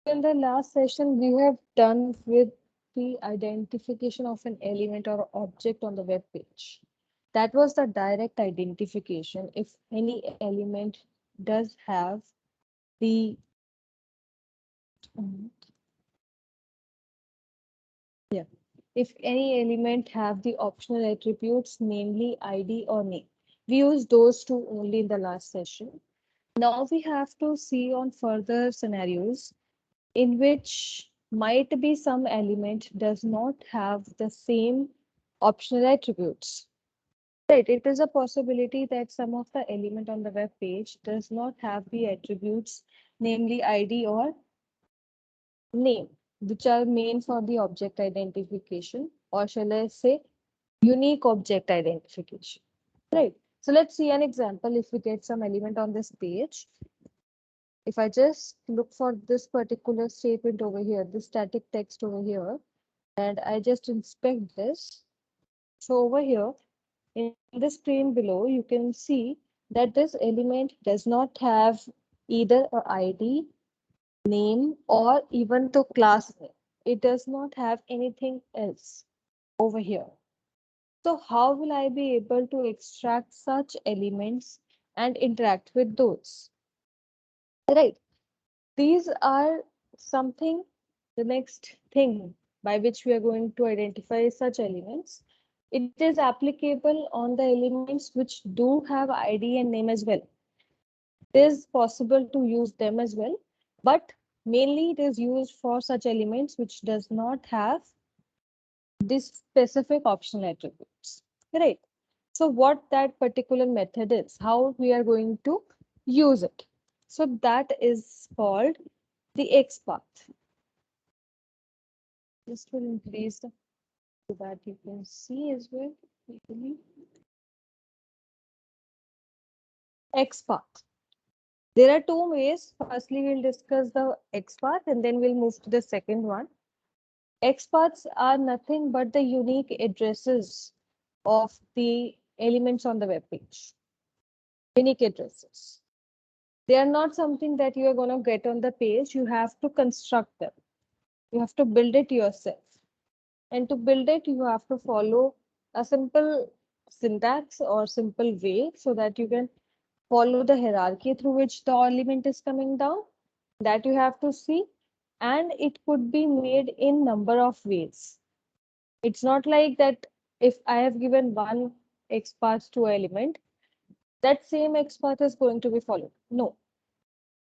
In the last session, we have done with the identification of an element or object on the web page. That was the direct identification. If any element does have the yeah, if any element have the optional attributes, namely ID or name. We used those two only in the last session. Now we have to see on further scenarios in which might be some element does not have the same optional attributes. Right, it is a possibility that some of the element on the web page does not have the attributes, namely ID or name, which are main for the object identification, or shall I say unique object identification. Right. So let's see an example. If we get some element on this page, if I just look for this particular statement over here, this static text over here, and I just inspect this. So over here in the screen below, you can see that this element does not have either a ID, name, or even the class name. It does not have anything else over here. So how will I be able to extract such elements and interact with those? Right. These are something, the next thing by which we are going to identify such elements. It is applicable on the elements which do have ID and name as well. It is possible to use them as well, but mainly it is used for such elements which does not have this specific optional attributes. Right. So what that particular method is, how we are going to use it. So that is called the XPath. This will increase the so that you can see as well. Easily. XPath. There are two ways. Firstly, we'll discuss the XPath and then we'll move to the second one. XPaths are nothing but the unique addresses of the elements on the web page. Unique addresses. They are not something that you are going to get on the page. You have to construct them. You have to build it yourself. And to build it, you have to follow a simple syntax or simple way so that you can follow the hierarchy through which the element is coming down. That you have to see. And it could be made in number of ways. It's not like that if I have given one XPath to element, that same XPath is going to be followed. No.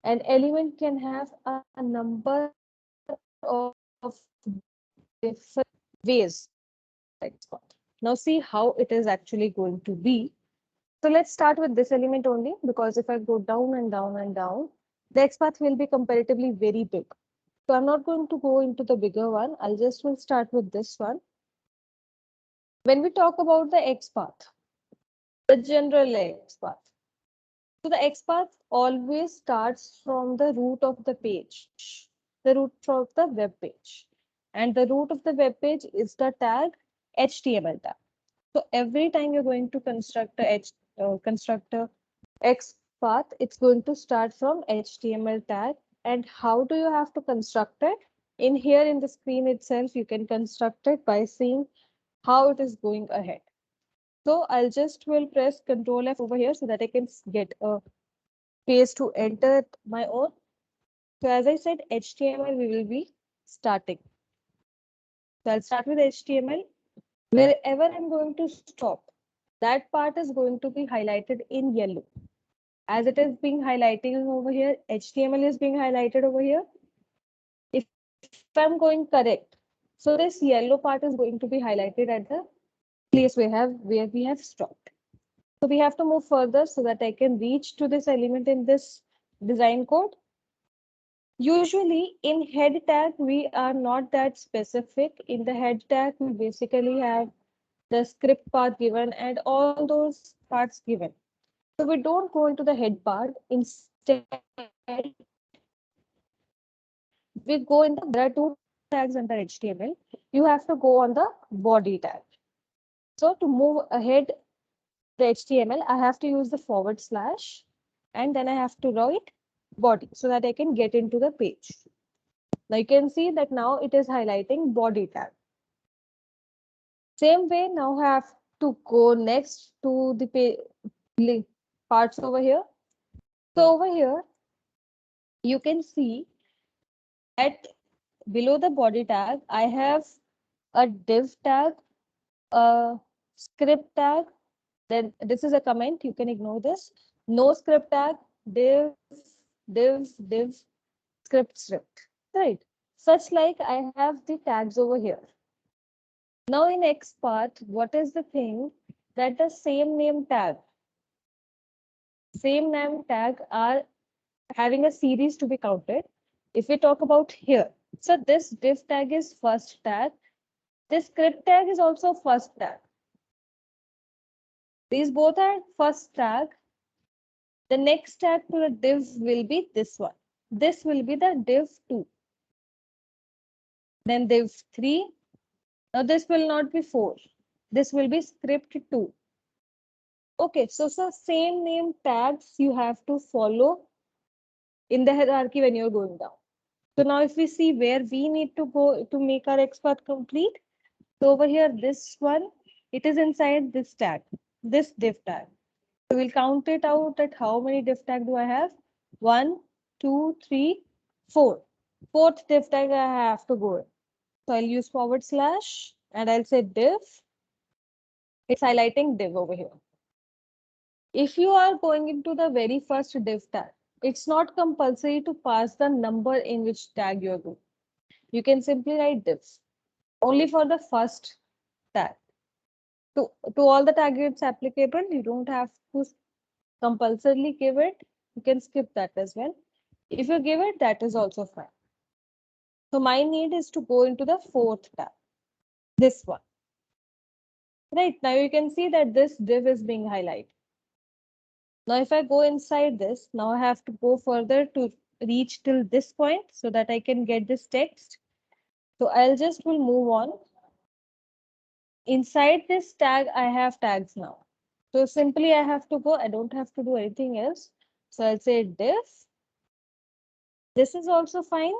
An element can have a number of different ways. Now see how it is actually going to be. So let's start with this element only, because if I go down and down and down, the XPath will be comparatively very big. So I'm not going to go into the bigger one. I'll just will start with this one. When we talk about the XPath, the general XPath. So the XPath always starts from the root of the page, the root of the web page. And the root of the web page is the tag HTML tag. So every time you're going to construct a XPath, it's going to start from HTML tag. And how do you have to construct it? In here in the screen itself, you can construct it by seeing how it is going ahead. So I'll just will press Control F over here so that I can get a space to enter my own. So as I said, HTML we will be starting. So I'll start with HTML. Wherever I'm going to stop, that part is going to be highlighted in yellow. As it is being highlighted over here, HTML is being highlighted over here. If I'm going correct, so this yellow part is going to be highlighted at the place where we have stopped. So we have to move further so that I can reach to this element in this design code. Usually in head tag, we are not that specific. In the head tag, we basically have the script path given and all those parts given. So we don't go into the head part. Instead, we go in the, there are two tags under HTML. You have to go on the body tag. So to move ahead the HTML, I have to use the forward slash and then I have to write body so that I can get into the page. Now you can see that now it is highlighting body tag. Same way, now I have to go next to the parts over here. So over here, you can see that below the body tag, I have a div tag, a script tag. Then this is a comment, you can ignore this. No script tag, div, script, right? Such like I have the tags over here. Now in XPath, what is the thing that the same name tag are having a series to be counted. If we talk about here, so this div tag is first tag. This script tag is also first tag. These both are first tag. The next tag to the div will be this one. This will be the div 2. Then div 3. Now this will not be 4. This will be script 2. Okay, so same name tags you have to follow in the hierarchy when you're going down. So now if we see where we need to go to make our XPath complete, so over here, this one, it is inside this tag, this div tag. So we'll count it out at how many div tag do I have? 1, 2, 3, 4. Fourth div tag I have to go in. So I'll use / and I'll say div. It's highlighting div over here. If you are going into the very first div tag, it's not compulsory to pass the number in which tag you're going. You can simply write div only for the first tag. To all the tag it's applicable, you don't have to compulsorily give it. You can skip that as well. If you give it, that is also fine. So my need is to go into the fourth tab, this one. Right, now you can see that this div is being highlighted. Now if I go inside this, now I have to go further to reach till this point so that I can get this text. So I'll just will move on. Inside this tag, I have tags now. So simply I have to go, I don't have to do anything else. So I'll say div. This is also fine.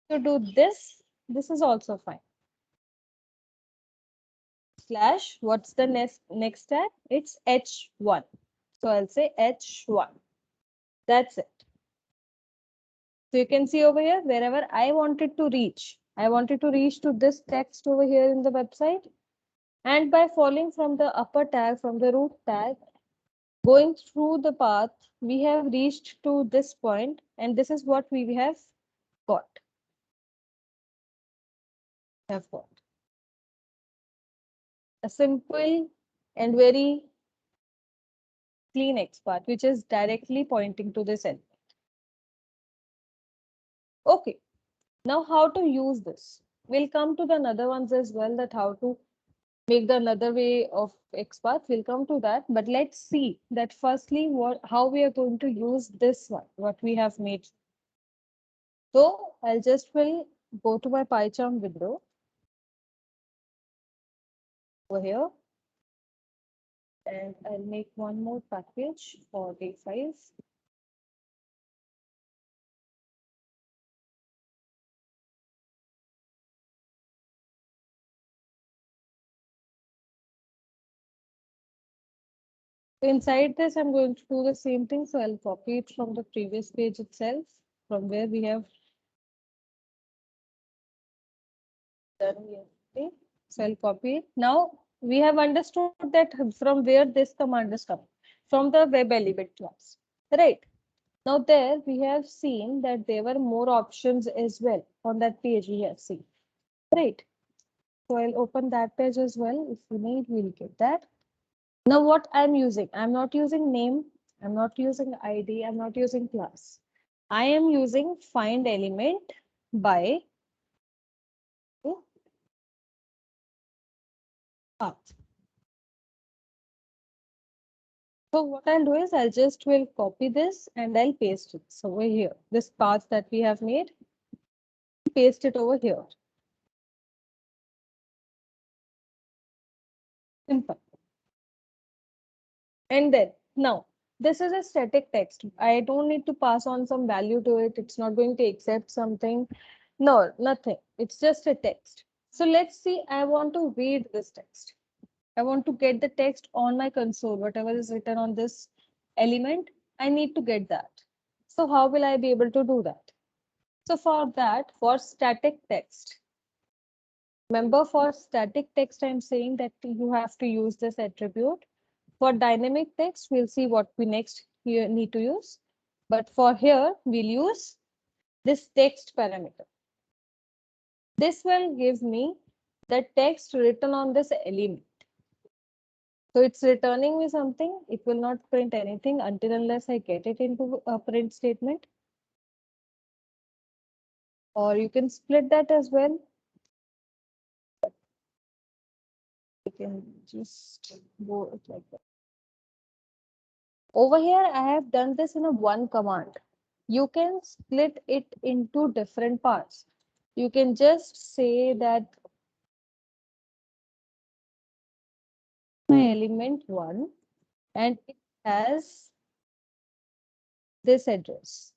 To do this is also fine. / what's the next tag? It's h1. So I'll say h1. That's it. So you can see over here, wherever I wanted to reach to this text over here in the website. And by falling from the upper tag, from the root tag, going through the path, we have reached to this point, and this is what we have got. A simple and very clean XPath, which is directly pointing to this element. Okay, now how to use this? We'll come to the another ones as well, that how to make the another way of XPath. We'll come to that, but let's see that firstly how we are going to use this one, what we have made. So I'll just will go to my PyCharm window over here, and I'll make one more package for day 5. Inside this, I'm going to do the same thing. So I'll copy it from the previous page itself, from where we have done yesterday. So I'll copy it. Now we have understood that from where this command is coming, from the web element class, right? Now there we have seen that there were more options as well on that page we have seen, right? So I'll open that page as well. If you need, we'll get that. Now what I'm using, I'm not using name, I'm not using ID, I'm not using class. I am using find element by path. So what I'll do is I'll just will copy this and I'll paste it. So over here, this path that we have made, paste it over here. Simple. And then now This is a static text. I don't need to pass on some value to it. It's not going to accept something. No, nothing. It's just a text. So let's see, I want to read this text. I want to get the text on my console, whatever is written on this element, I need to get that. So how will I be able to do that? So for that, for static text, remember for static text, I'm saying that you have to use this attribute. For dynamic text, we'll see what we next here need to use. But for here, we'll use this text parameter. This will give me the text written on this element. So it's returning me something. It will not print anything until unless I get it into a print statement. Or you can split that as well. You can just go it like that. Over here, I have done this in a one command. You can split it into different parts. You can just say that my element 1 and it has this address.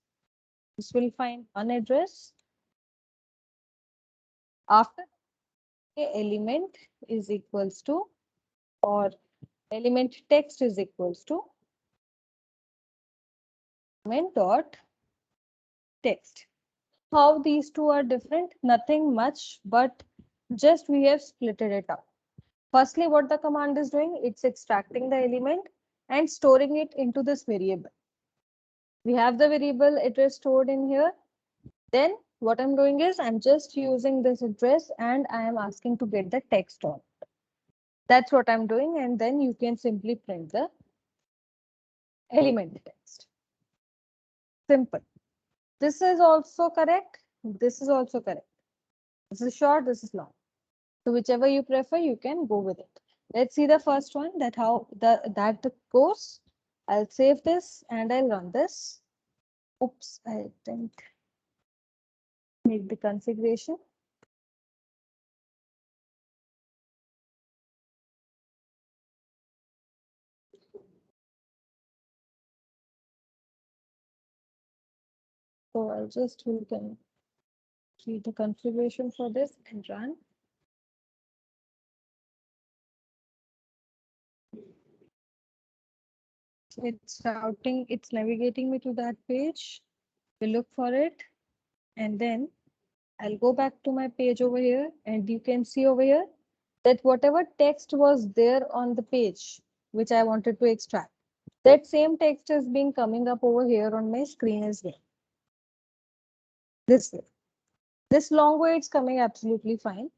This will find one address. After a element is equals to, or element text is equals to element dot text. How these two are different? Nothing much, but just we have splitted it up. Firstly, what the command is doing, it's extracting the element and storing it into this variable. We have the variable address stored in here. Then what I'm doing is I'm just using this address and I am asking to get the text on. That's what I'm doing. And then you can simply print the element text. Simple. This is also correct. This is also correct. This is short, this is long. So whichever you prefer, you can go with it. Let's see the first one, that how that goes. I'll save this and I'll run this. Oops, I didn't make the configuration. So I'll just create the configuration for this and run. It's routing, it's navigating me to that page. We look for it and then I'll go back to my page over here and you can see over here that whatever text was there on the page, which I wanted to extract, that same text is being coming up over here on my screen as well. This way. This long way, it's coming absolutely fine.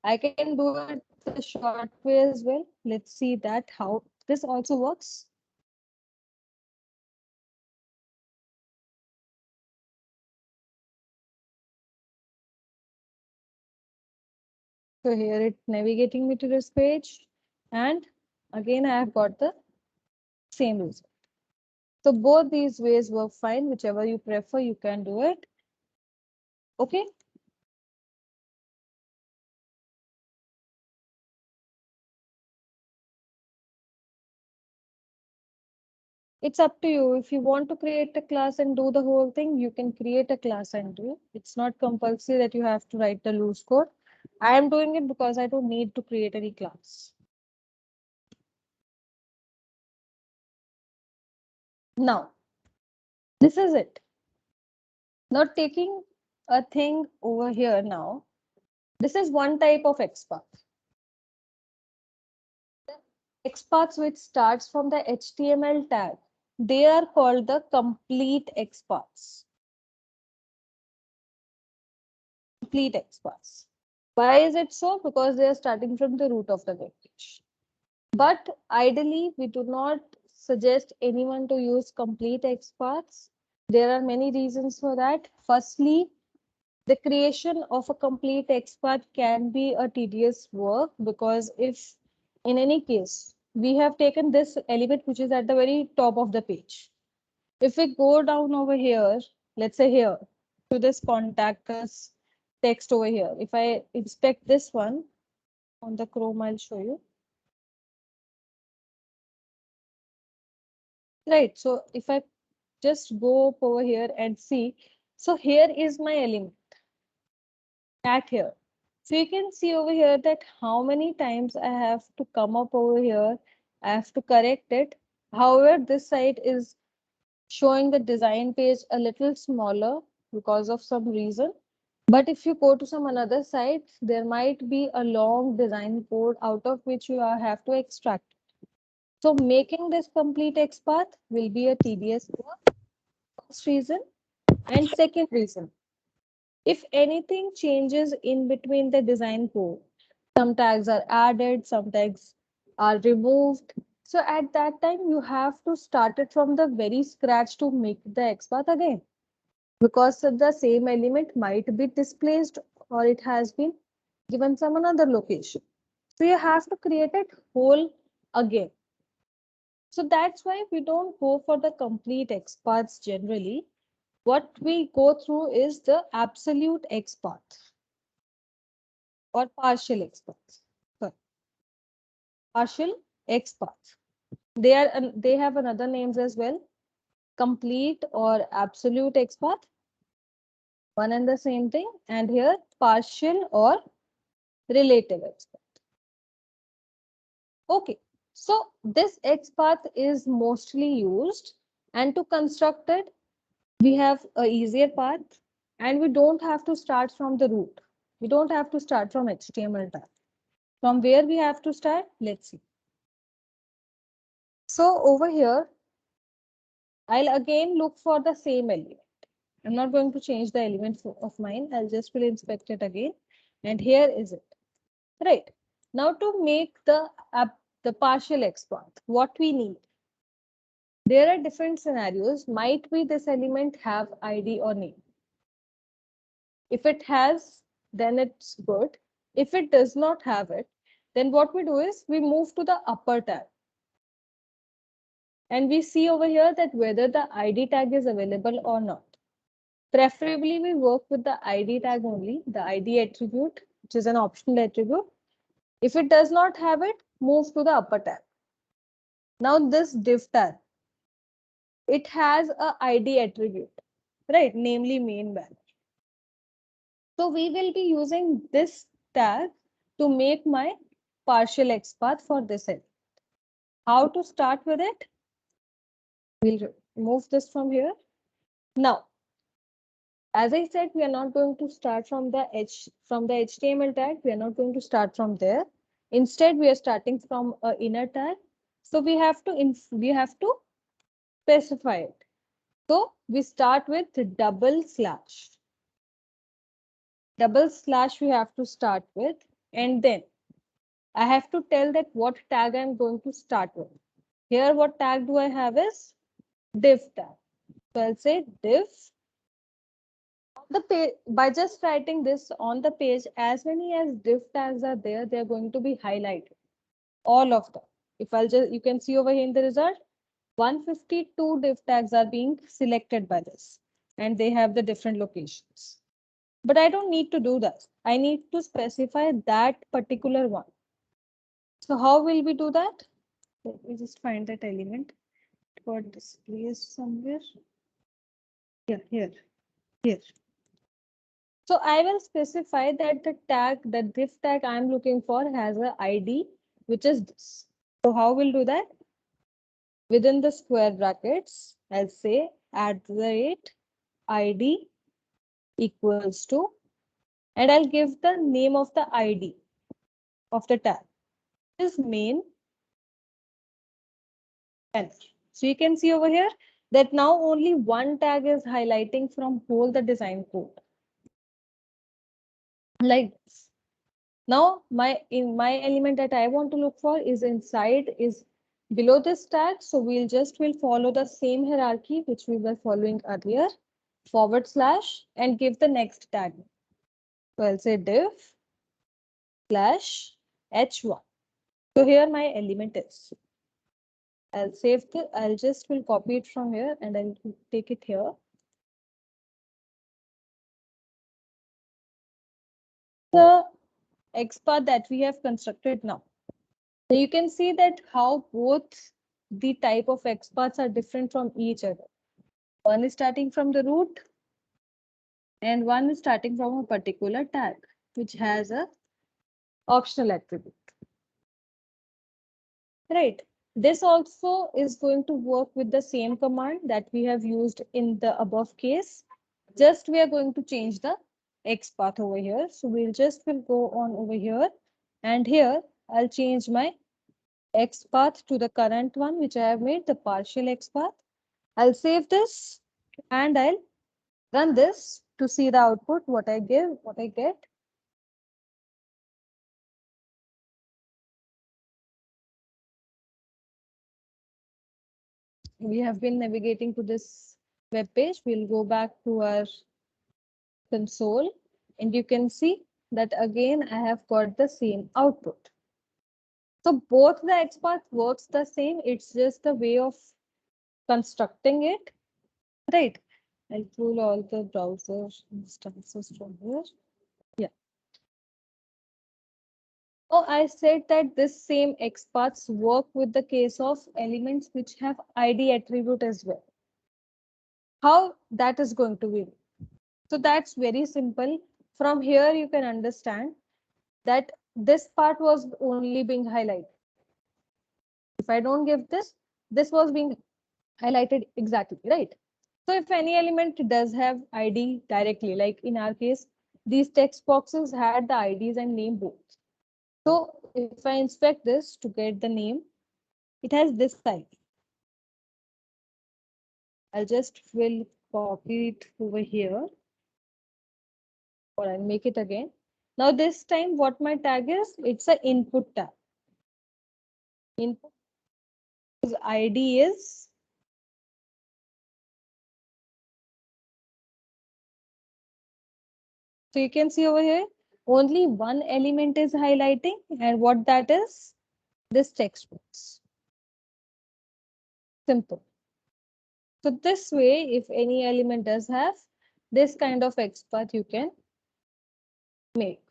I can do it the short way as well. Let's see that how this also works. So here it's navigating me to this page. And again, I have got the same result. So both these ways work fine. Whichever you prefer, you can do it. Okay. It's up to you. If you want to create a class and do the whole thing, you can create a class and do. It's not compulsory that you have to write the loose code. I am doing it because I don't need to create any class. Now, this is it. Not taking a thing over here now. This is one type of XPath. XPaths which starts from the HTML tag, they are called the complete XPaths. Complete XPaths. Why is it so? Because they are starting from the root of the web page. But ideally, we do not suggest anyone to use complete XPaths. There are many reasons for that. Firstly, the creation of a complete XPath can be a tedious work because if in any case, we have taken this element which is at the very top of the page. If we go down over here, let's say here to this contact us text over here, if I inspect this one on the Chrome, I'll show you. right? So if I just go up over here and see, so here is my element at here. So you can see over here that how many times I have to come up over here. I have to correct it. However, this side is showing the design page a little smaller because of some reason. But if you go to some another site, there might be a long design code out of which you have to extract. So making this complete XPath will be a tedious work. First reason. And second reason, if anything changes in between the design code, some tags are added, some tags are removed. So at that time, you have to start it from the very scratch to make the XPath again, because the same element might be displaced or it has been given some another location. So you have to create it whole again. So that's why we don't go for the complete XPaths generally. What we go through is the absolute XPath or partial XPath. Sorry, partial XPath. They have another names as well. Complete or absolute XPath, one and the same thing. And here partial or relative XPath. Okay, so this XPath is mostly used, and to construct it, we have a easier path, and we don't have to start from the root. We don't have to start from HTML tag. From where we have to start? Let's see. So over here, I'll again look for the same element. I'm not going to change the element of mine. I'll just will inspect it again. And here is it. Right. Now to make the partial XPath, what we need. There are different scenarios. Might be this element have ID or name. If it has, then it's good. If it does not have it, then what we do is we move to the upper tab. And we see over here that whether the ID tag is available or not. Preferably, we work with the ID tag only, the ID attribute, which is an optional attribute. If it does not have it, move to the upper tab. Now this div tag, it has a ID attribute, right? Namely main banner. So we will be using this tag to make my partial XPath for this element. How to start with it? We'll remove this from here. Now, as I said, we are not going to start from the HTML tag. We are not going to start from there. Instead, we are starting from an inner tag. So we have to specify it. So we start with double slash. Double slash we have to start with, and then I have to tell that what tag I'm going to start with. Here, what tag do I have is div tag. So I'll say div. The page, by just writing this on the page, as many as div tags are there, they're going to be highlighted. All of them. If I'll just, you can see over here in the result, 152 div tags are being selected by this, and they have the different locations. But I don't need to do that. I need to specify that particular one. So how will we do that? Let me just find that element. It got displaced somewhere. Yeah, here. So I will specify that the tag, the div tag I'm looking for has a ID, which is this. So how we'll do that? Within the square brackets, I'll say @ID equals to, and I'll give the name of the ID of the tag. This is main banner. So you can see over here that now only one tag is highlighting from whole the design code. Like this. Now my element that I want to look for is inside, is below this tag. So we'll follow the same hierarchy which we were following earlier, / and give the next tag. So I'll say div slash h1. So here my element is. I'll just will copy it from here and I'll take it here. The XPath that we have constructed now. So you can see that how both the type of XPaths are different from each other. One is starting from the root and one is starting from a particular tag, which has a optional attribute. Right. This also is going to work with the same command that we have used in the above case. Just we are going to change the XPath over here. So will go on over here, and here I'll change my XPath to the current one, which I have made the partial XPath. I'll save this and I'll run this to see the output, what I get. We have been navigating to this web page. We'll go back to our console and you can see that again I have got the same output. So both the XPath works the same. It's just the way of constructing it, right? I'll pull all the browser instances from here. Yeah. Oh, I said that this same XPaths work with the case of elements which have ID attribute as well. How that is going to be? So that's very simple. From here, you can understand that this part was only being highlighted. If I don't give this, this was being highlighted exactly, right? So if any element does have ID directly, like in our case, these text boxes had the IDs and name both. So if I inspect this to get the name, it has this type. I'll just will copy it over here, or I'll make it again. Now this time what my tag is, it's an input tag. Input ID is so you can see over here, only one element is highlighting, and what that is, this text box. Simple. So this way, if any element does have this kind of XPath, you can make.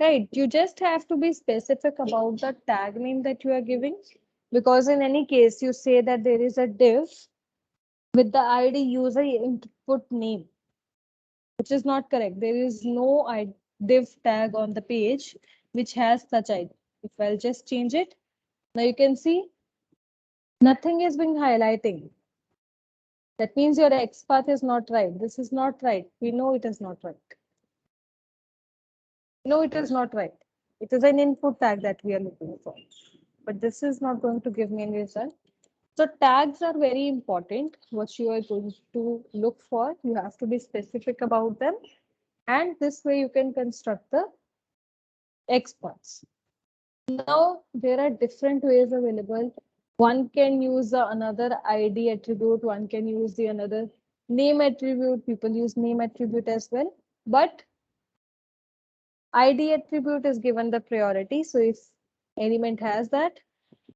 Right, you just have to be specific about the tag name that you are giving, because in any case, you say that there is a div with the ID user input name, which is not correct. There is no div tag on the page which has such ID. If I'll just change it, now you can see nothing is being highlighting. That means your XPath is not right. This is not right. We know it is not right. No, it is not right. It is an input tag that we are looking for, but this is not going to give me any result. So tags are very important. What you are going to look for, you have to be specific about them. And this way you can construct the XPaths. Now there are different ways available. One can use another ID attribute, one can use the another name attribute. People use name attribute as well, but ID attribute is given the priority. So if element has that,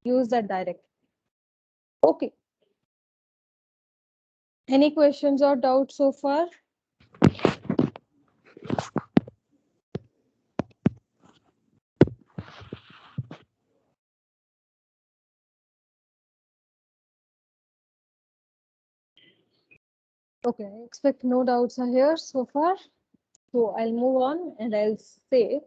use that directly. Okay. Any questions or doubts so far? Okay, I expect no doubts are here so far. So I'll move on and I'll say,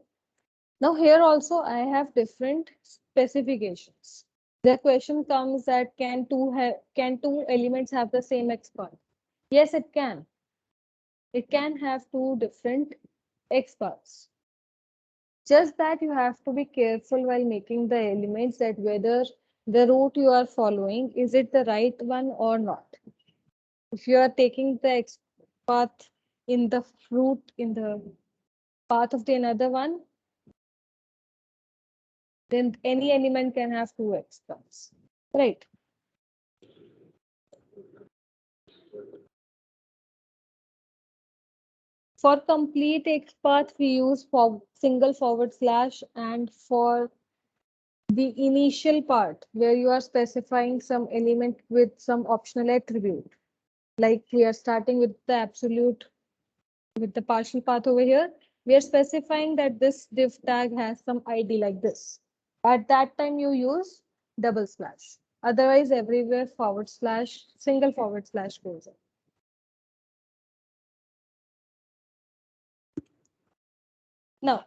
now here also I have different specifications. The question comes that can two elements have the same XPath? Yes, it can. It can have two different XPaths. Just that you have to be careful while making the elements that whether the route you are following, is it the right one or not? If you are taking the XPath in the route in the path of the another one, then any element can have two XPaths, right? For complete XPath, we use for single forward slash, and for the initial part where you are specifying some element with some optional attribute, like we are starting with the absolute, with the partial path over here, we are specifying that this div tag has some ID like this. At that time, you use double slash. Otherwise, everywhere forward slash, single forward slash goes in. Now,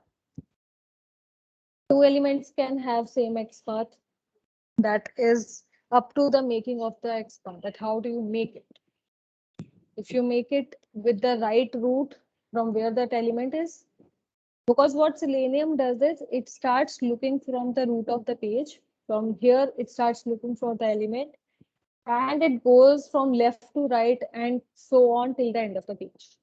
two elements can have same XPath. That is up to the making of the XPath. That how do you make it? If you make it with the right route from where that element is, because what Selenium does is it starts looking from the root of the page. From here, it starts looking for the element and it goes from left to right and so on till the end of the page.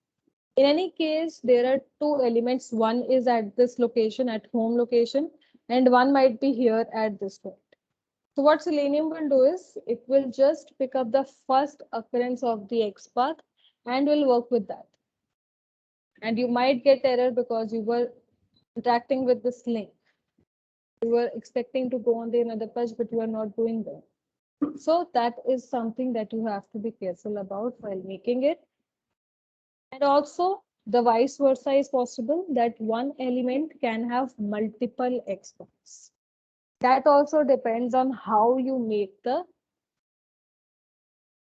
In any case, there are two elements. One is at this location, at home location, and one might be here at this point. So what Selenium will do is it will just pick up the first occurrence of the XPath and will work with that. And you might get error because you were interacting with this link. You were expecting to go on the another page, but you are not doing that. So that is something that you have to be careful about while making it. And also the vice versa is possible that one element can have multiple XPaths. That also depends on how you make the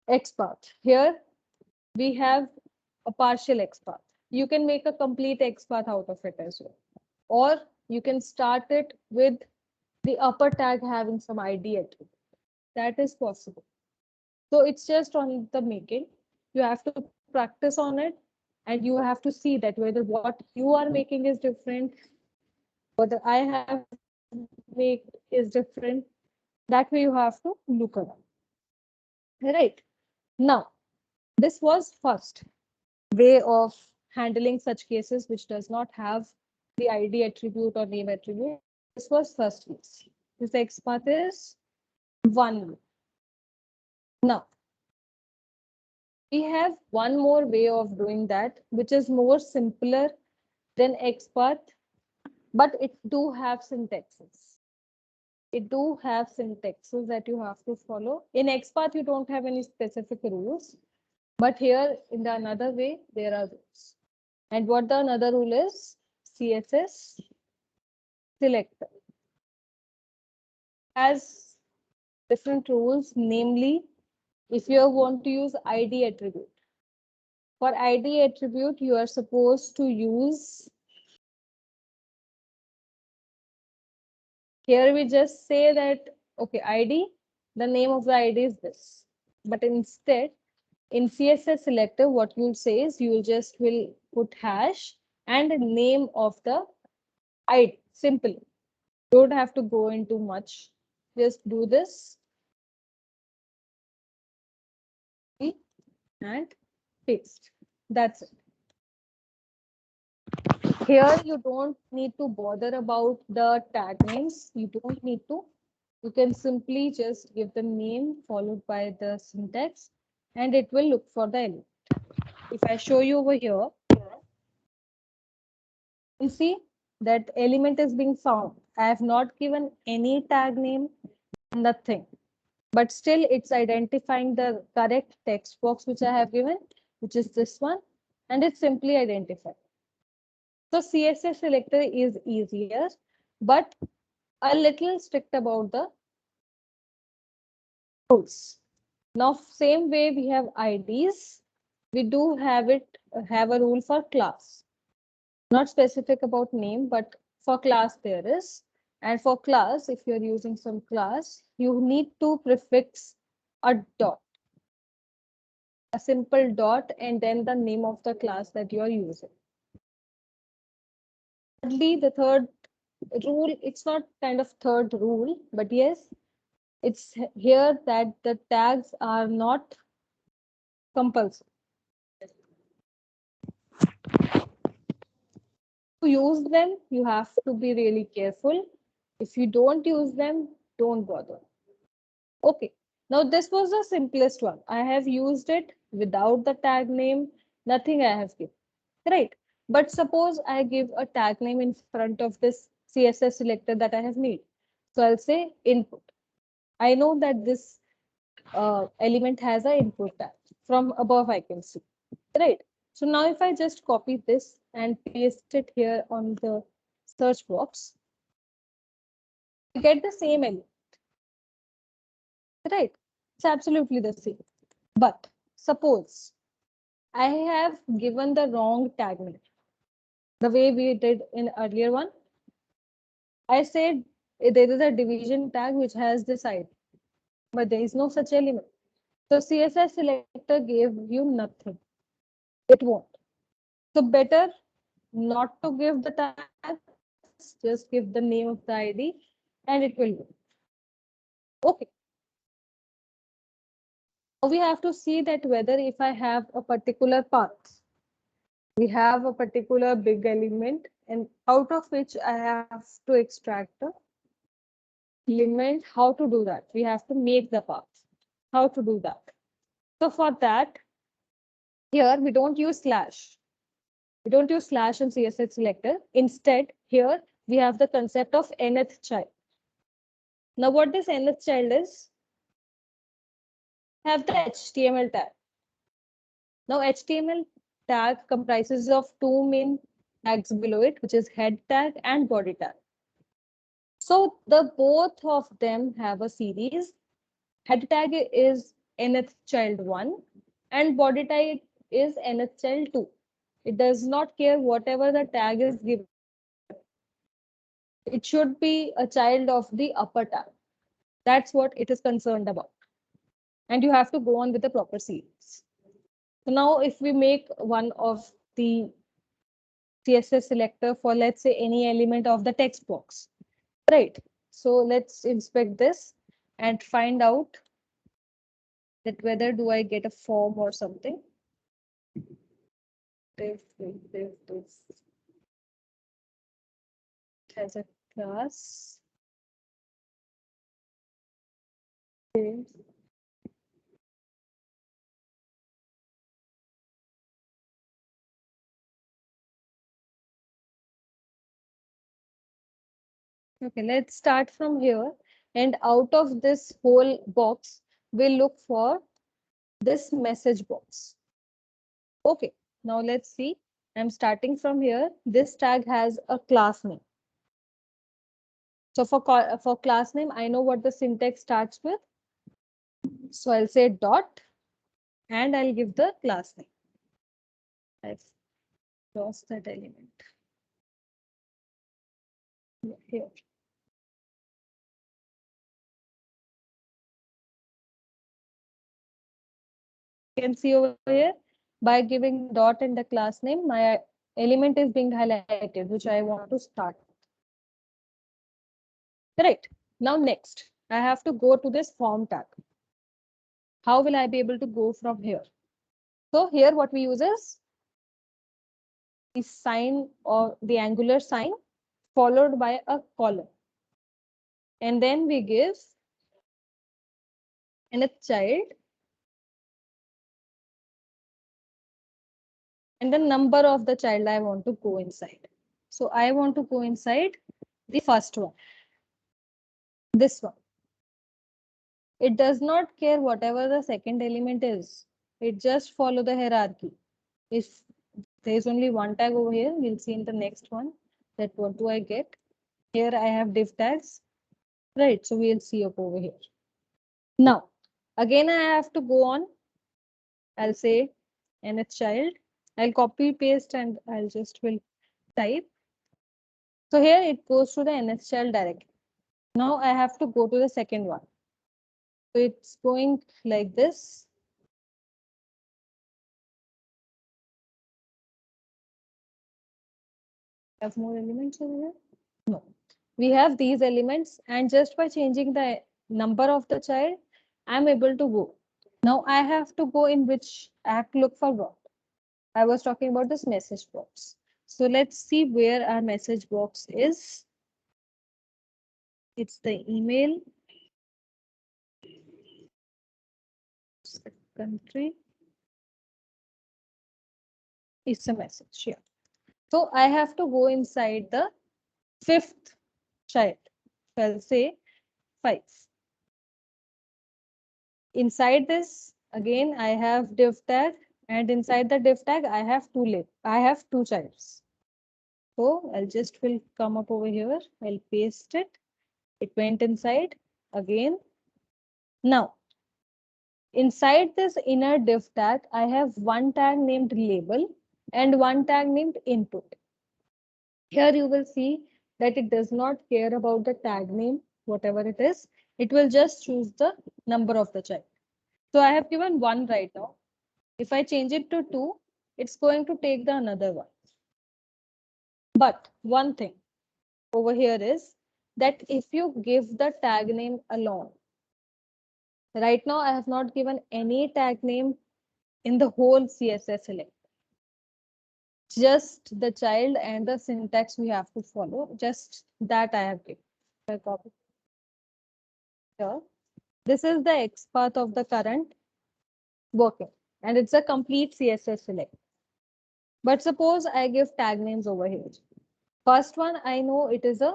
XPath. Here we have a partial XPath. You can make a complete XPath out of it as well. Or you can start it with the upper tag having some ID at it. That is possible. So it's just on the making. You have to practice on it and you have to see that whether what you are making is different, whether I have made is different. That way you have to look around. Right. Now, this was first way of handling such cases which does not have the ID attribute or name attribute. This was first case. This XPath is one. Now, we have one more way of doing that, which is more simpler than XPath, but it do have syntaxes. It do have syntaxes that you have to follow. In XPath, you don't have any specific rules, but here in the another way, there are rules. And what the another rule is? CSS selector has different rules, namely, if you want to use ID attribute. For ID attribute, you are supposed to use, here we just say that, okay, ID, the name of the ID is this. But instead, in CSS selector, what you'll say is you just will put hash and the name of the ID, simple. Don't have to go into much. Just do this and paste. That's it. Here you don't need to bother about the tag names. You don't need to. You can simply just give the name followed by the syntax and it will look for the element. If I show you over here, you see that element is being found. I have not given any tag name, nothing. But still it's identifying the correct text box which I have given, which is this one, and it's simply identified. So CSS selector is easier, but a little strict about the rules. Now, same way we have IDs, we do have have a rule for class. Not specific about name, but for class there is. And for class, if you're using some class, you need to prefix a dot, a simple dot, and then the name of the class that you are using. Thirdly, the third rule, it's not kind of third rule, but yes, it's here that the tags are not compulsory. To use them, you have to be really careful. If you don't use them, don't bother. Okay, now this was the simplest one. I have used it without the tag name, nothing I have given, right? But suppose I give a tag name in front of this CSS selector that I have made. So I'll say input. I know that this element has an input tag. From above I can see, right? So now if I just copy this and paste it here on the search box, get the same element, right? It's absolutely the same. But suppose I have given the wrong tag name, the way we did in earlier one. I said there is a division tag which has this ID, but there is no such element. So CSS selector gave you nothing. It won't. So better not to give the tags, just give the name of the ID and it will go. Okay. Now we have to see that whether if I have a particular path, we have a particular big element and out of which I have to extract the element. How to do that? We have to make the path. How to do that? So for that, here we don't use slash. We don't use slash in CSS selector. Instead, here we have the concept of nth child. Now what this nth child is? Have the HTML tag. Now HTML tag comprises of two main tags below it, which is head tag and body tag. So the both of them have a series. Head tag is nth child 1 and body tag is nth child 2. It does not care whatever the tag is given. It should be a child of the upper tag. That's what it is concerned about. And you have to go on with the proper series. So now if we make one of the CSS selector for, let's say, any element of the text box, right? So let's inspect this and find out that whether do I get a form or something. If this has a class. Okay, let's start from here. And out of this whole box, we'll look for this message box. Okay, now let's see. I'm starting from here. This tag has a class name. So for class name, I know what the syntax starts with. So I'll say dot and I'll give the class name. I've lost that element. Here. You can see over here, by giving dot and the class name, my element is being highlighted, which I want to start. Right. Now next, I have to go to this form tag. How will I be able to go from here? So here what we use is the sign or the angular sign followed by a column. And then we give nth child and the number of the child I want to go inside. So I want to go inside the first one, this one. It does not care whatever the second element is. It just follow the hierarchy. If there is only one tag over here, we'll see in the next one that what do I get. Here I have div tags, right? So we'll see up over here. Now, again, I have to go on. I'll say nth child. I'll copy paste and I'll just will type. So here it goes to the nth child directly. Now I have to go to the second one. So it's going like this. Have more elements over here? No. We have these elements and just by changing the number of the child, I'm able to go. Now I have to go in which I have to look for what? I was talking about this message box. So let's see where our message box is. It's the email. Country. It's a message here. So I have to go inside the fifth child. So I'll say 5. Inside this, again, I have div tag, and inside the div tag, I have two childs. So I'll just will come up over here. I'll paste it It went inside again. Now, inside this inner div tag, I have one tag named label and one tag named input. Here you will see that it does not care about the tag name, whatever it is. It will just choose the number of the child. So I have given 1 right now. If I change it to 2, it's going to take the another one. But one thing over here is that if you give the tag name alone, right now I have not given any tag name in the whole CSS select. Just the child and the syntax we have to follow. Just that I have given. I copy here. This is the X path of the current working, and it's a complete CSS select. But suppose I give tag names over here. First one, I know it is a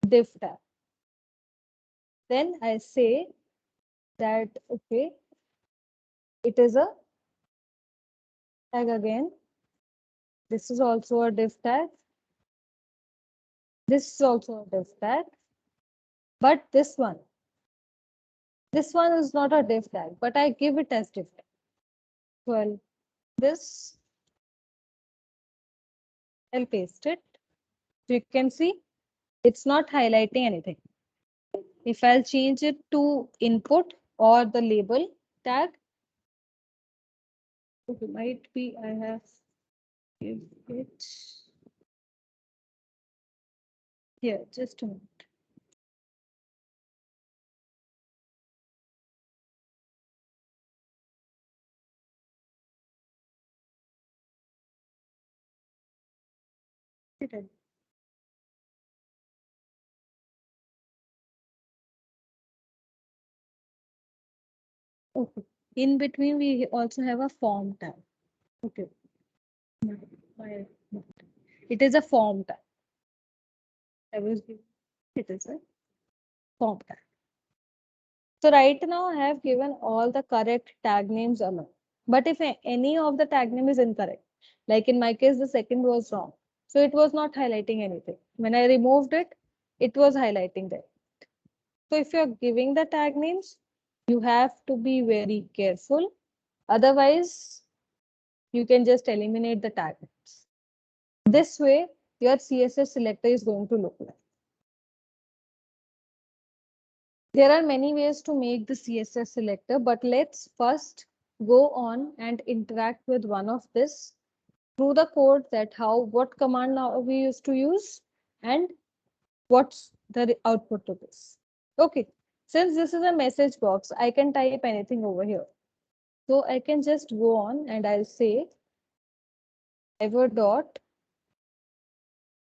div tag. Then I say that, okay, it is a tag again. This is also a div tag. This is also a div tag. But this one is not a div tag, but I give it as div tag. Well, this, I'll paste it. So you can see it's not highlighting anything. If I'll change it to input or the label tag, it might be I have give it here, just a minute. Okay. In between, we also have a form tag. Okay. It is a form tag. I was giving it is a form tag. So right now I have given all the correct tag names alone. But if any of the tag name is incorrect, like in my case, the second was wrong. So it was not highlighting anything. When I removed it, it was highlighting there. So if you're giving the tag names, you have to be very careful. Otherwise, you can just eliminate the tag names. This way, your CSS selector is going to look like. There are many ways to make the CSS selector, but let's first go on and interact with one of this through the code, that what command now we used to use and what's the output to this. Okay, since this is a message box, I can type anything over here. So I can just go on and I'll say ever dot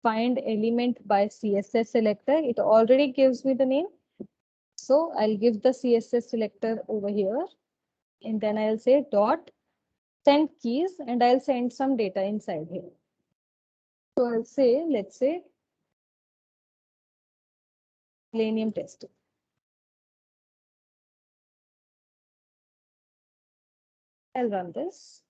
find element by CSS selector. It already gives me the name. So I'll give the CSS selector over here, and then I'll say dot send keys, and I'll send some data inside here. So I'll say, let's say Selenium testing. I'll run this.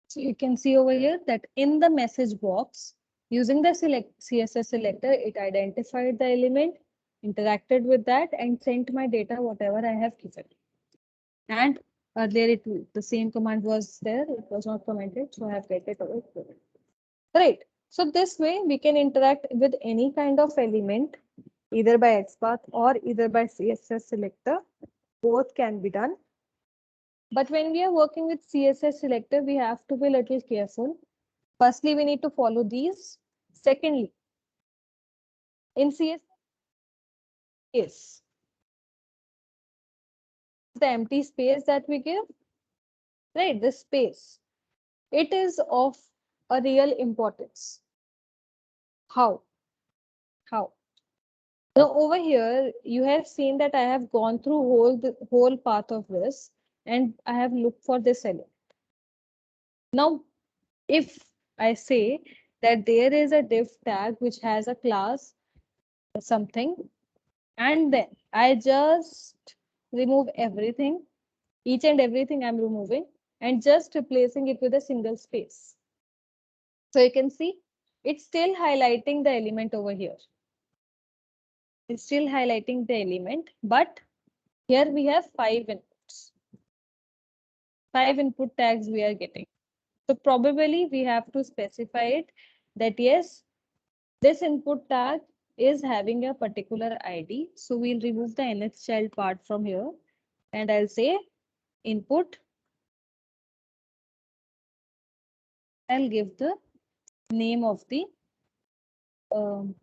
So you can see over here that in the message box, using the CSS selector, it identified the element, interacted with that, and sent my data, whatever I have given. And earlier the same command was there, it was not commented, so I have get it over here. Right. So this way we can interact with any kind of element, either by XPath or either by CSS selector. Both can be done. But when we are working with CSS selector, we have to be a little careful. Firstly, we need to follow these. Secondly, in CSS, the empty space that we give, right, this space, it is of a real importance. How? Now over here, you have seen that I have gone through the whole path of this, and I have looked for this element. Now, if I say that there is a div tag which has a class something, and then I just remove everything Each and everything I'm removing and just replacing it with a single space. So you can see it's still highlighting the element over here. It's still highlighting the element, but here we have 5 inputs. 5 input tags we are getting. So probably we have to specify it that yes, this input tag is having a particular ID. So we'll remove the nth child part from here and I'll say input. I'll give the name of the um,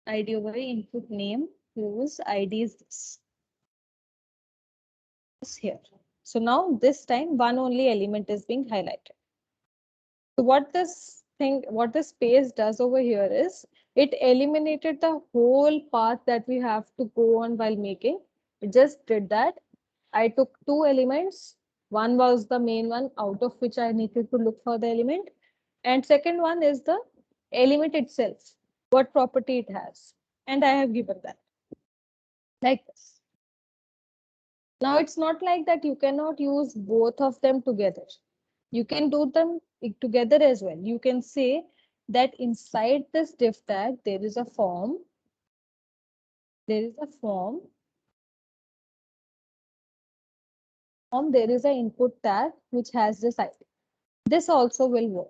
ID over here, input name, whose ID is this here. So now this time one only element is being highlighted. So what this space does over here is it eliminated the whole path that we have to go on while making. It just did that. I took two elements. One was the main one out of which I needed to look for the element. And second one is the element itself, what property it has. And I have given that like this. Now it's not like that you cannot use both of them together. You can do them together as well. You can say that inside this div tag, there is a form. There is a form. There is an input tag which has this ID. This also will work.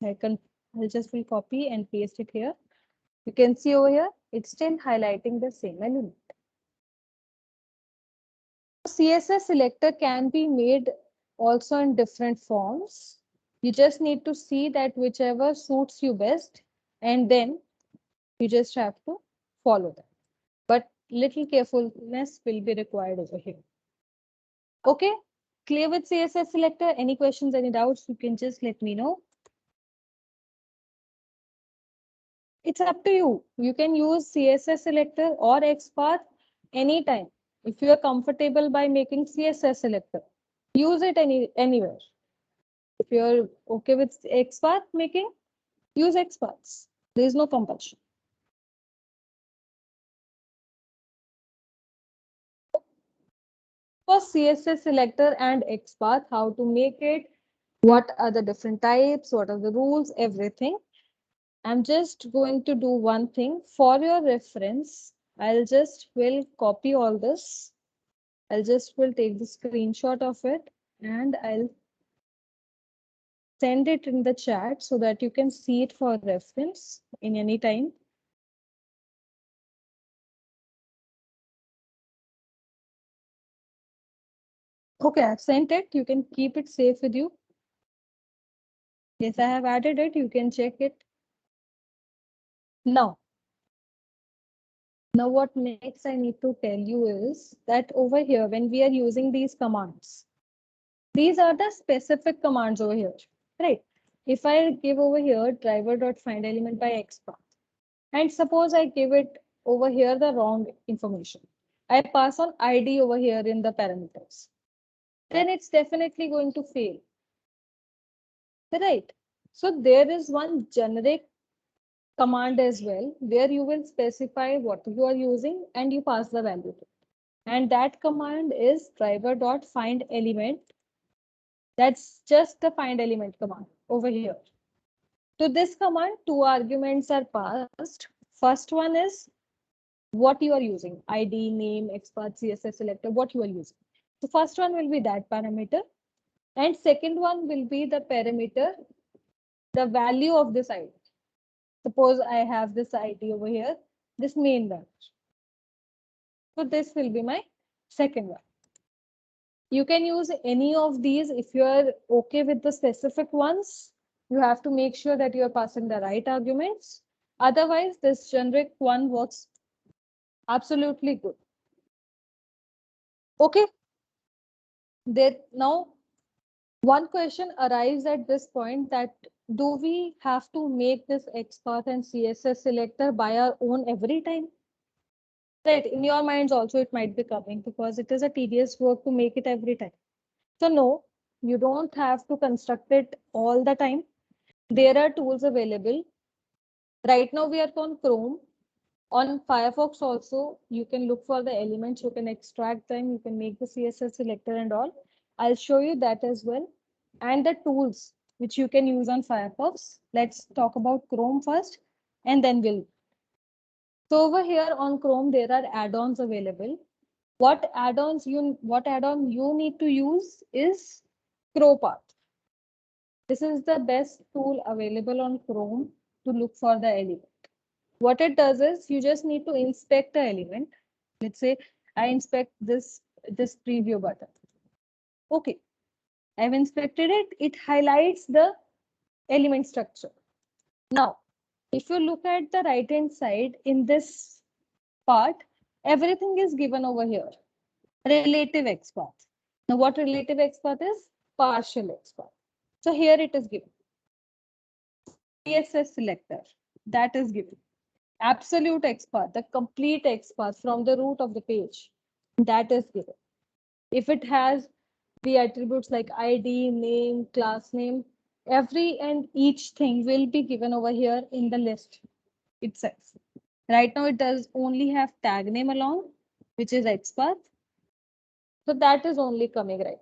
I'll just will copy and paste it here. You can see over here, it's still highlighting the same element. CSS selector can be made also in different forms. You just need to see that whichever suits you best, and then you just have to follow that. But little carefulness will be required over here. Okay, clear with CSS selector? Any questions, any doubts, you can just let me know. It's up to you. You can use CSS selector or XPath anytime. If you are comfortable by making CSS selector, use it anywhere. If you're okay with XPath making, use XPaths. There is no compulsion. For CSS selector and XPath, how to make it, what are the different types, what are the rules, everything. I'm just going to do one thing for your reference. I'll just will copy all this. I'll just will take the screenshot of it and I'll send it in the chat so that you can see it for reference in any time. Okay, I've sent it. You can keep it safe with you. Yes, I have added it. You can check it. Now what next I need to tell you is that over here, when we are using these commands, these are the specific commands over here, right? If I give over here driver.find element by XPath, and suppose I give it over here the wrong information, I pass on ID over here in the parameters, then it's definitely going to fail, right? So there is one generic command as well where you will specify what you are using and you pass the value to. And that command is driver.find element. That's just the find element command over here. To this command, two arguments are passed. First one is what you are using, ID, name, XPath, CSS selector, what you are using. So first one will be that parameter. And second one will be the parameter, the value of this ID. Suppose I have this ID over here, this main value. So this will be my second one. You can use any of these if you are okay with the specific ones. You have to make sure that you are passing the right arguments. Otherwise, this generic one works absolutely good. Okay. Now, one question arises at this point that do we have to make this XPath and CSS selector by our own every time? Right, in your minds also it might be coming because it is a tedious work to make it every time. So no, you don't have to construct it all the time. There are tools available. Right now we are on Chrome. On Firefox also, you can look for the elements, you can extract them, you can make the CSS selector and all. I'll show you that as well. And the tools which you can use on Firefox. Let's talk about Chrome first, and then we'll. So over here on Chrome, there are add-ons available. What add-on you need to use is CrowPath. This is the best tool available on Chrome to look for the element. What it does is you just need to inspect the element. Let's say I inspect this preview button. Okay, I've inspected it. It highlights the element structure. Now, if you look at the right hand side in this part, everything is given over here. Relative XPath. Now, what relative XPath is? Partial XPath. So here it is given. CSS selector, that is given. Absolute XPath, the complete XPath from the root of the page, that is given. If it has the attributes like ID, name, class name, every and each thing will be given over here in the list itself. Right now it does only have tag name along, which is XPath. So that is only coming right.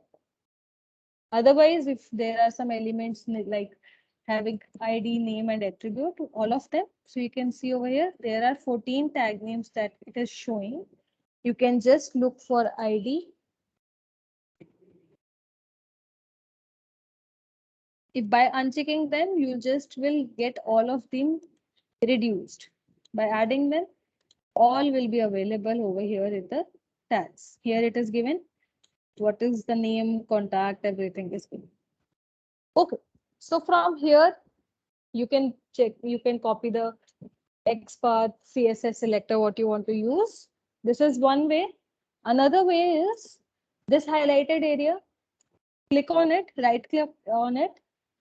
Otherwise, if there are some elements like having ID, name, and attribute, all of them. So you can see over here, there are 14 tag names that it is showing. You can just look for ID. If by unchecking them, you just will get all of them reduced. By adding them, all will be available over here in the tags. Here it is given. What is the name, contact, everything is given. Okay. So from here, you can check, you can copy the XPath CSS selector, what you want to use. This is one way. Another way is this highlighted area. Click on it, right click on it.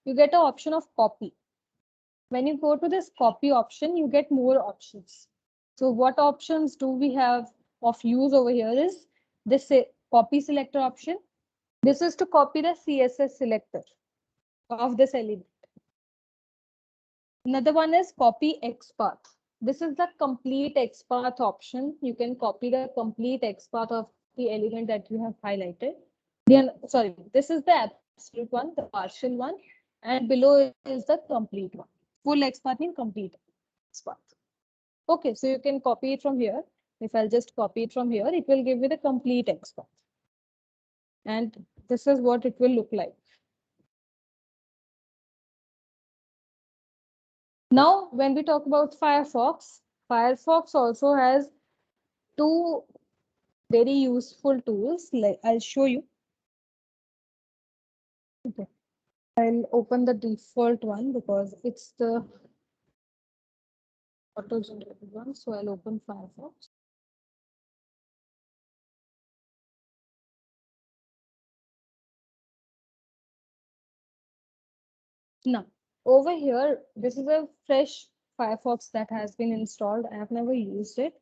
You get an option of copy. When you go to this copy option, you get more options. So what options do we have of use over here is this copy selector option. This is to copy the CSS selector of this element. Another one is copy XPath. This is the complete XPath option. You can copy the complete XPath of the element that you have highlighted. Then, sorry, this is the absolute one, the partial one, and below is the complete one. Full XPath means complete XPath. Okay, so you can copy it from here. If I'll just copy it from here, it will give you the complete XPath. And this is what it will look like. Now, when we talk about Firefox, Firefox also has two very useful tools. Like I'll show you. Okay. I'll open the default one because it's the auto-generated one. So I'll open Firefox. Now, over here, this is a fresh Firefox that has been installed. I have never used it.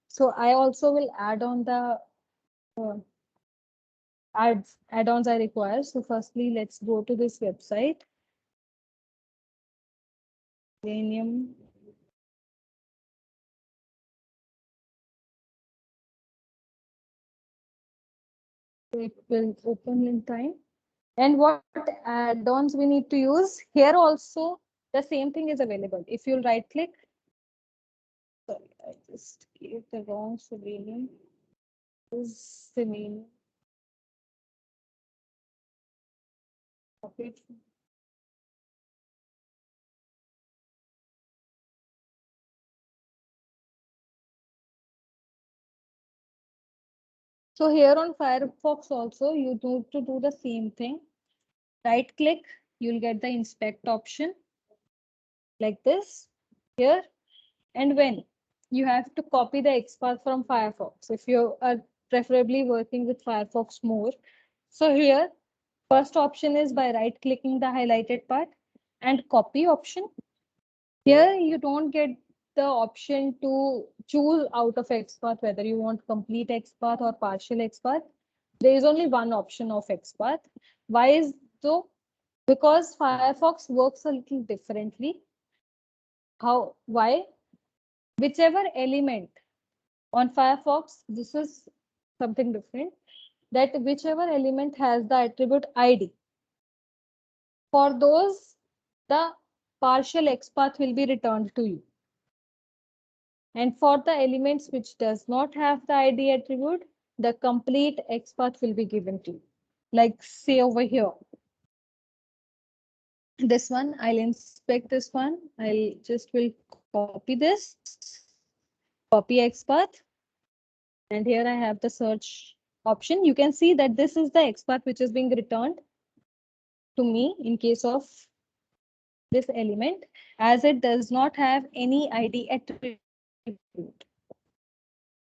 So I also will add on the add-ons I require. So firstly, let's go to this website. Selenium. It will open in time. And what add-ons we need to use? Here also, the same thing is available. If you'll right click, sorry, I just gave the wrong Selenium. This is Selenium. Okay. So here on Firefox also, you need to do the same thing. Right click, you'll get the inspect option like this here. And when you have to copy the XPath from Firefox, if you are preferably working with Firefox more. So here, first option is by right clicking the highlighted part and copy option. Here you don't get the option to choose out of XPath whether you want complete XPath or partial XPath. There is only one option of XPath. Why is so? Because Firefox works a little differently. How? Why? whichever element on Firefox, this is something different, that whichever element has the attribute ID, for those, the partial XPath will be returned to you. And for the elements which does not have the ID attribute, the complete XPath will be given to you. Like say over here, this one, I'll inspect this one. I'll just will copy this, copy XPath. And here I have the search option. You can see that this is the XPath which is being returned to me in case of this element, as it does not have any ID attribute.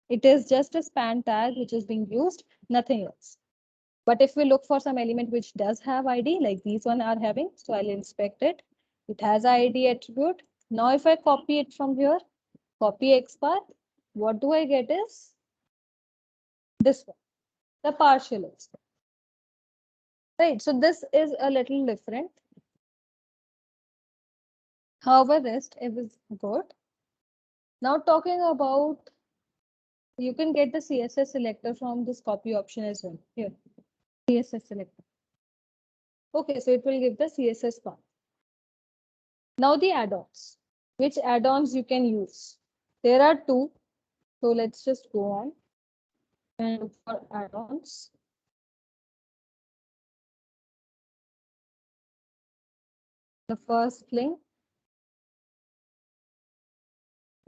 It is just a span tag which is being used, nothing else. But if we look for some element which does have ID, like these one are having, so I'll inspect it. It has ID attribute. Now if I copy it from here, copy XPath, what do I get is this one, the partial XPath. Right, so this is a little different. However, rest it was good. Now talking about, you can get the CSS selector from this copy option as well. Here, CSS selector. Okay, so it will give the CSS path. Now the add-ons. Which add-ons you can use? There are two. So let's just go on and look for add-ons. The first link.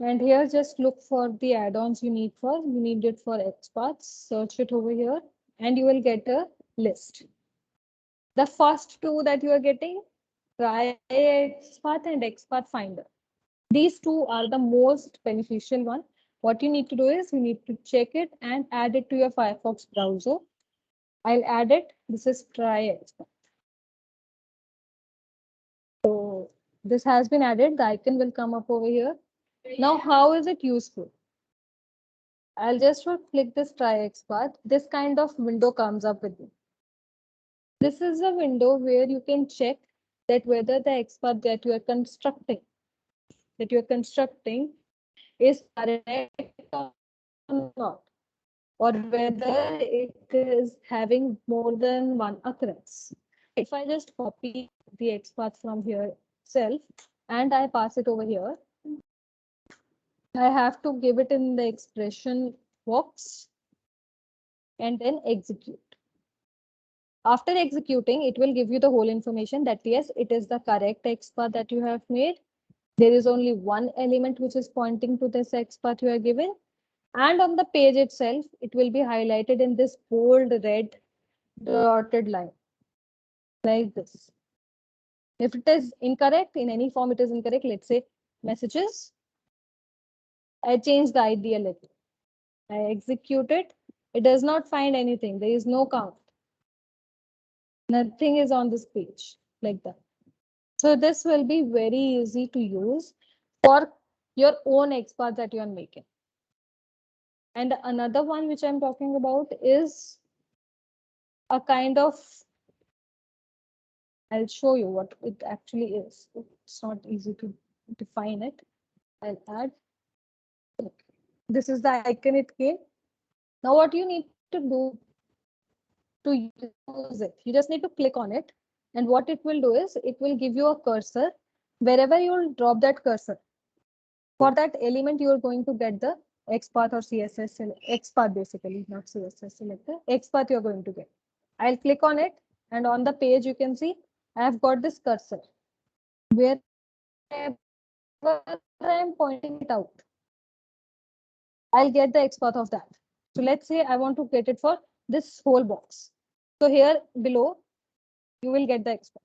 And here just look for the add-ons you need for. You need it for XPaths. Search it over here and you will get a list. The first two that you are getting, Try XPath and XPath Finder. These two are the most beneficial one. What you need to do is you need to check it and add it to your Firefox browser. I'll add it. This is Try XPath. So this has been added. The icon will come up over here. Now, how is it useful? I'll just click this Try XPath. This kind of window comes up with me. This is a window where you can check that whether the XPath that you are constructing is correct or not, or whether it is having more than one occurrence. If I just copy the XPath from here itself and I pass it over here, I have to give it in the expression box and then execute. After executing, it will give you the whole information that yes, it is the correct XPath that you have made. There is only one element which is pointing to this XPath you are given. And on the page itself, it will be highlighted in this bold red dotted line, like this. If it is incorrect, in any form it is incorrect, let's say messages, I change the ID a little. I execute it. It does not find anything. There is no count. Nothing is on this page like that. So this will be very easy to use for your own XPath that you are making. And another one which I'm talking about is a kind of, I'll show you what it actually is. It's not easy to define it. I'll add. This is the icon it came. Now what you need to do to use it, you just need to click on it. And what it will do is it will give you a cursor. Wherever you will drop that cursor, for that element, you are going to get the XPath or CSS, XPath basically, not CSS selector, XPath you're going to get. I'll click on it and on the page you can see I have got this cursor. Wherever I'm pointing it out, I'll get the XPath of that. So let's say I want to get it for this whole box. So here below, you will get the XPath.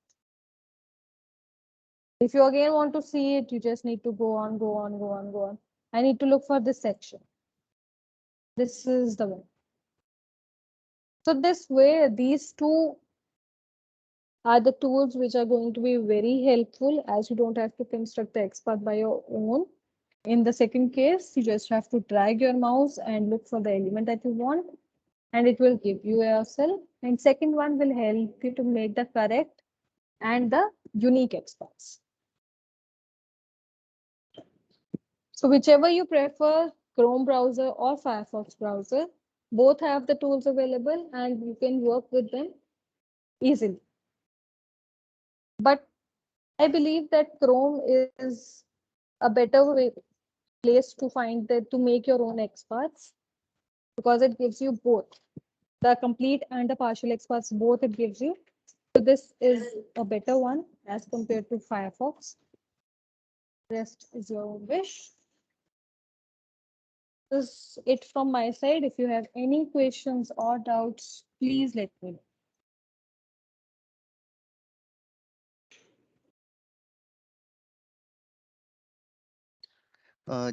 If you again want to see it, you just need to go on, go on, go on, go on. I need to look for this section. This is the one. So this way, these two are the tools which are going to be very helpful, as you don't have to construct the XPath by your own. In the second case, you just have to drag your mouse and look for the element that you want, and it will give you yourself. And second one will help you to make the correct and the unique XPaths. So whichever you prefer, Chrome browser or Firefox browser, both have the tools available and you can work with them easily. But I believe that Chrome is a better place to find that to make your own XPaths because it gives you both the complete and the partial XPaths, both it gives you. So this is a better one as compared to Firefox. Rest is your wish. This is it from my side. If you have any questions or doubts, please let me know.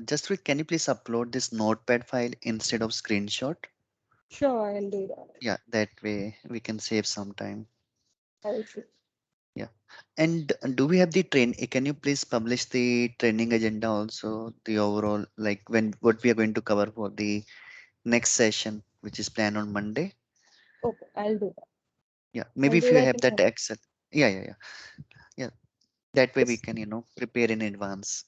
Just can you please upload this notepad file instead of screenshot? Sure, I'll do that. Yeah, that way we can save some time. I'll see. Yeah. And do we have the can you please publish the training agenda also, the overall, like when what we are going to cover for the next session, which is planned on Monday? Okay, I'll do that. Yeah, maybe I'll if do you that have in that my Excel. Yeah. Yeah, that way we office. can, prepare in advance.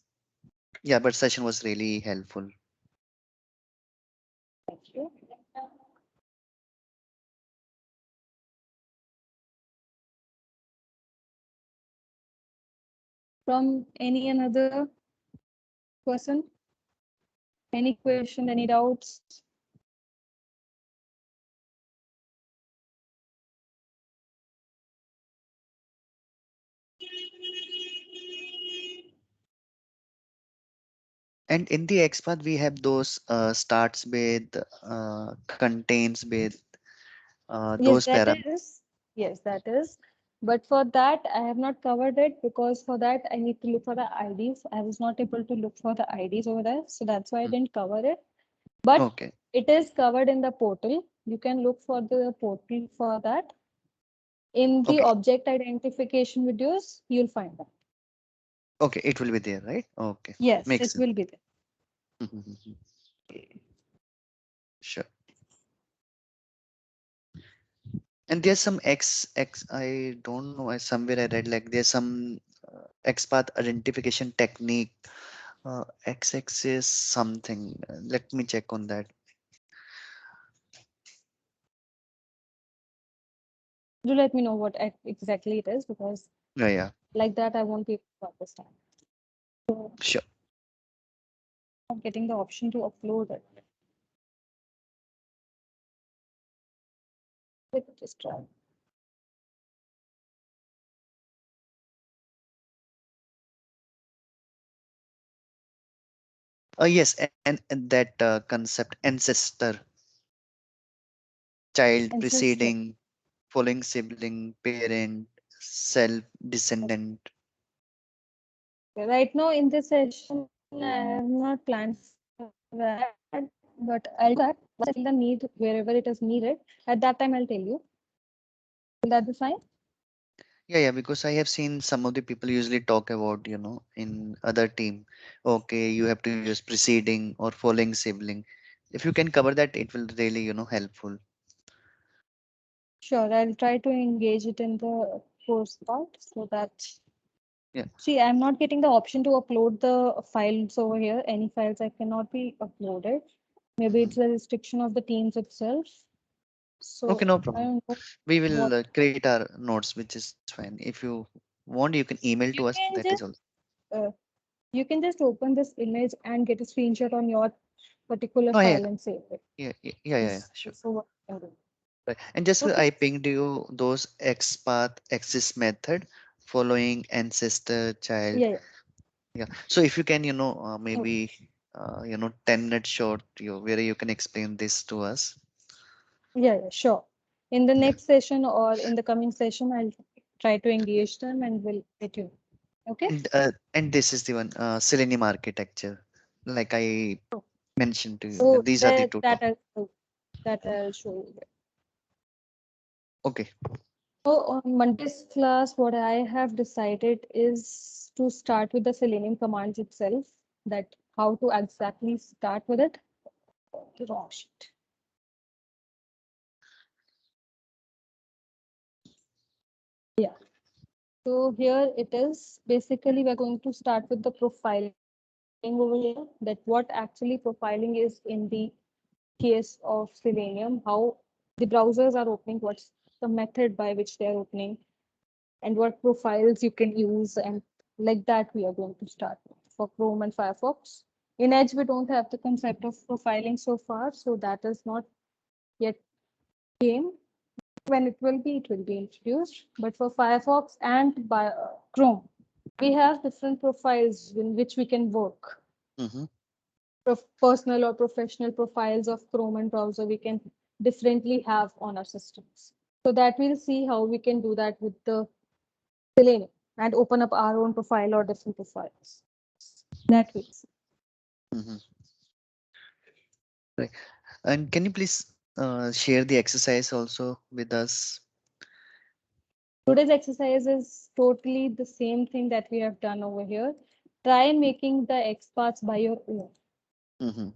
Yeah, but session was really helpful. Thank you. From any another person, any question, any doubts? And in the XPath, we have those starts with, contains with, Yes, those that param. is. Yes, that is. But for that, I have not covered it because for that, I need to look for the IDs. I was not able to look for the IDs over there. So that's why I Mm, didn't cover it. But okay. it is covered in the portal. You can look for the portal for that. In the Okay. object identification videos, you'll find that. Okay. It will be there, right? Okay. Yes, Makes it sense. will be there. Mhm. Sure. And there's some I don't know, somewhere I read like there's some XPath identification technique, X-axis something. Let me check on that. Do let me know what exactly it is because Yeah. like that, I won't be able to understand. So Sure. I'm getting the option to upload it. Let me just try. Yes, and that concept ancestor, child Ancestor. preceding, following sibling, parent, self, descendant. Right now in this session, I have not planned for that, but I'll do that once I feel the need wherever it is needed. At that time, I'll tell you. Will that be fine? Yeah, because I have seen some of the people usually talk about, in other team. Okay, you have to use preceding or following sibling. If you can cover that, it will really, helpful. Sure, I'll try to engage it in the course part so that. Yeah. See, I'm not getting the option to upload the files over here. Any files I cannot be uploaded. Maybe Mhm. it's a restriction of the Teams itself. Okay, So no I problem. don't know We will what create our notes, which is fine. If you want, you can email to you us. can That is just all. uh, you can just open this image and get a screenshot on your particular Oh, yeah, file and save it. sure. This is what I can do. Right. And just Okay. I pinged you those XPath axis method following ancestor child. Yeah, yeah. Yeah. So if you can, Okay. maybe, 10 minutes short, where you can explain this to us. Yeah, yeah, sure. In the Yeah. next session or in the coming session, I'll try to engage them and we'll let you know. Okay. And this is the one, Selenium architecture. Like I Oh, mentioned to you, so these are the two that topics. I'll show you. Okay. So on Monday's class, what I have decided is to start with the Selenium commands itself, that how to exactly start with it. Wrong sheet. Yeah. So here it is. Basically, we're going to start with the profiling part. saying over here that what actually profiling is in the case of Selenium, how the browsers are opening, what's the method by which they are opening, and what profiles you can use, and like that we are going to start with for Chrome and Firefox. In Edge, we don't have the concept of profiling so far, so that is not yet came. When it will be introduced. But for Firefox and by Chrome, we have different profiles in which we can work. Mm-hmm. Personal or professional profiles of Chrome and browser we can differently have on our systems. So that we'll see how we can do that with the Selenium and open up our own profile or different profiles. That we'll see. Mm-hmm. Right. And can you please share the exercise also with us? Today's exercise is totally the same thing that we have done over here. Try making the XPaths by your own. Mm-hmm.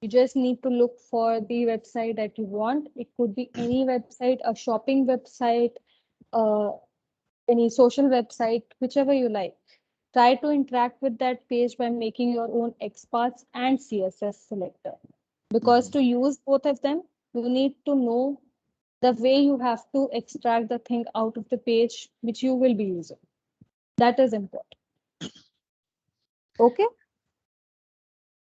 You just need to look for the website that you want. It could be any website, a shopping website, uh, any social website, whichever you like. Try to interact with that page by making your own XPaths and CSS selector. Because Mm-hmm. to use both of them, you need to know the way you have to extract the thing out of the page which you will be using. That is important. Okay?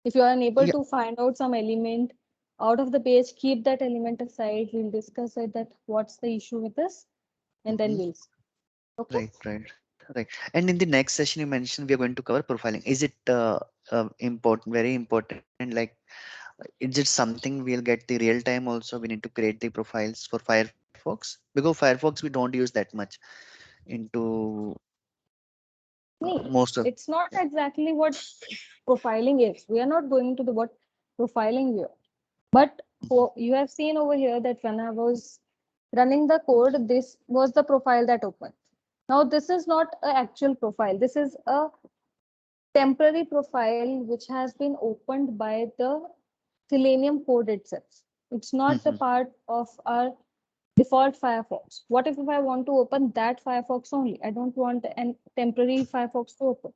If you are unable Yeah, to find out some element out of the page, keep that element aside. We'll discuss it that what's the issue with this, and then mm-hmm. we'll see. Okay? Right, right, right. And in the next session, you mentioned we are going to cover profiling. Is it important, very important? Like, is it something we'll get the real time also? We need to create the profiles for Firefox because Firefox we don't use that much into Nee, most of. it's not exactly what profiling is. We are not going to the what profiling here. But you have seen over here that when I was running the code, this was the profile that opened. Now, this is not an actual profile. This is a temporary profile which has been opened by the Selenium code itself. It's not the Mm-hmm. part of our default Firefox. What if I want to open that Firefox only? I don't want a temporary Firefox to open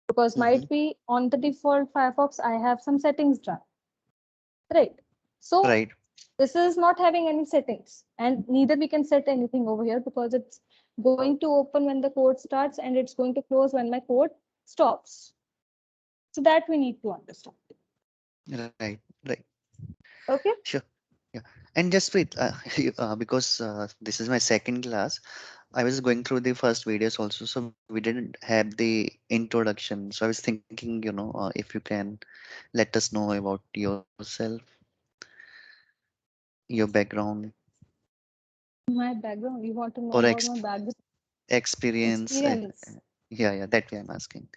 because Mm-hmm. might be on the default Firefox, I have some settings done, right? So Right. this is not having any settings and neither we can set anything over here because it's going to open when the code starts and it's going to close when my code stops. So that we need to understand. Right. Right. Okay. Sure. Yeah. And just wait, because this is my second class, I was going through the first videos also, so we didn't have the introduction. So I was thinking, if you can let us know about yourself, your background My background, you want to know or about my background experience. experience. Yeah, yeah, that way I'm asking.